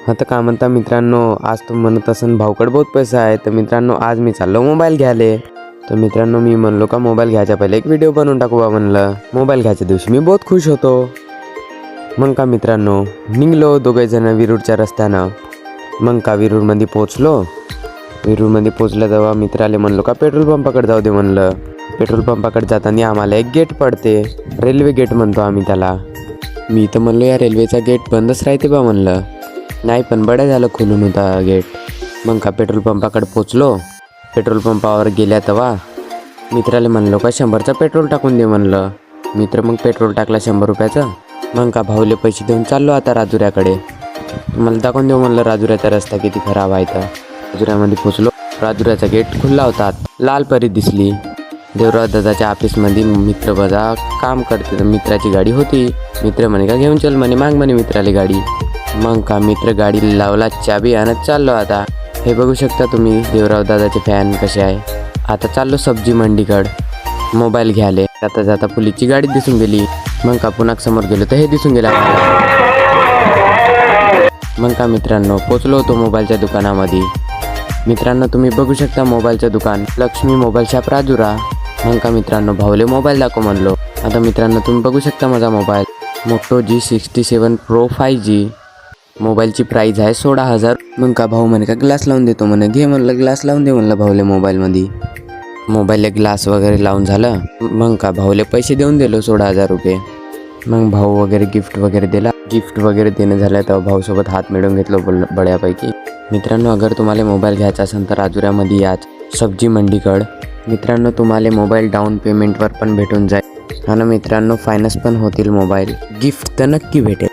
आता का म्हणता मित्रांनो, आज तुम्ही म्हणत असन भाऊकडे बहुत पैसा आहे, तर मित्रांनो आज मी चाललो मोबाईल घ्यायले. तर मित्रांनो मी म्हणलो का मोबाईल घ्यायच्या पहिले एक व्हिडिओ बनवून टाकू बा म्हणलं. मोबाईल घ्यायच्या दिवशी मी बहुत खुश होतो. मग का मित्रांनो निघलो दोघे जण विरूरच्या रस्त्यानं. मग का विरूरमध्ये पोचलो. विरूरमध्ये पोचलं तेव्हा मित्राले म्हणलो का पेट्रोल पंपाकडे जाऊ दे म्हणलं. पेट्रोल पंपाकडे जाताना आम्हाला एक गेट पडते, रेल्वे गेट म्हणतो आम्ही त्याला. मी तर म्हणलो या रेल्वेचा गेट बंदच राहते बा म्हणलं. नाही पण बड्या झालं खोलून होता गेट. मग का पेट्रोल पंपाकडे पोचलो. पेट्रोल पंपावर गेल्या तेव्हा मित्राला म्हणलो का 100चा पेट्रोल टाकून दे म्हणलं. मित्र मग पेट्रोल टाकला 100 रुपयाचं. मग का भाऊले पैसे देऊन चाललो आता राजुऱ्याकडे. मला दाखवून देऊ म्हणलं राजुऱ्याचा रस्ता किती खराब आहे. तर राजुऱ्यामध्ये पोचलो. राजुऱ्याचा गेट खुल्ला होता. लाल परी दिसली. देवराव दादाच्या ऑफिसमध्ये मित्र बजा काम करते. तर मित्राची गाडी होती. मित्र म्हणे का घेऊन चल म्हणे, माग म्हणे मित्राला गाडी. मग का मित्र गाडी लावला, चाबी आणत चाललो आता. हे बघू शकता तुम्ही देवराव दादाचे फॅन कसे आहे. आता चाललो सब्जी मंडीकडे मोबाईल घ्यायले. जाता जाता पोलीसची गाडी दिसून गेली. मग का पुन्हा समोर गेलो तर हे दिसून गेला. मग का मित्रांनो पोचलो होतो मोबाईलच्या दुकानामध्ये. मित्रांनो तुम्ही बघू शकता मोबाईलचं दुकान लक्ष्मी मोबाईल शॉप राजुरा. मग का मित्रांनो भाऊले मोबाईल दाखव म्हणलो. आता मित्रांनो तुम्ही बघू शकता माझा mobile motor G67 Pro 5G. मोबाईलची प्राईज आहे 16,000. मग का भाऊ म्हणे का ग्लास लावून देतो म्हणे. घे म्हणलं ग्लास लावून दे म्हणलं भाऊले मोबाईलमध्ये. मोबाईलला ग्लास वगैरे लावून झालं. मग का भाऊले पैसे देऊन दिलो 16,000 रुपये. मग भाऊ वगैरे गिफ्ट वगैरे दिला. गिफ्ट वगैरे देणं झालं तेव्हा भाऊसोबत हात मिळवून घेतलो बड्यापैकी. मित्रांनो अगर तुम्हाला मोबाईल घ्यायचा असेल तर राजुऱ्यामध्ये याच सब्जी मंडीकडं. मित्रांनो तुम्हाला मोबाईल डाऊन पेमेंटवर पण भेटून जाईल. आणि मित्रांनो फायनान्स पण होतील. मोबाईल गिफ्ट तर नक्की भेटेल.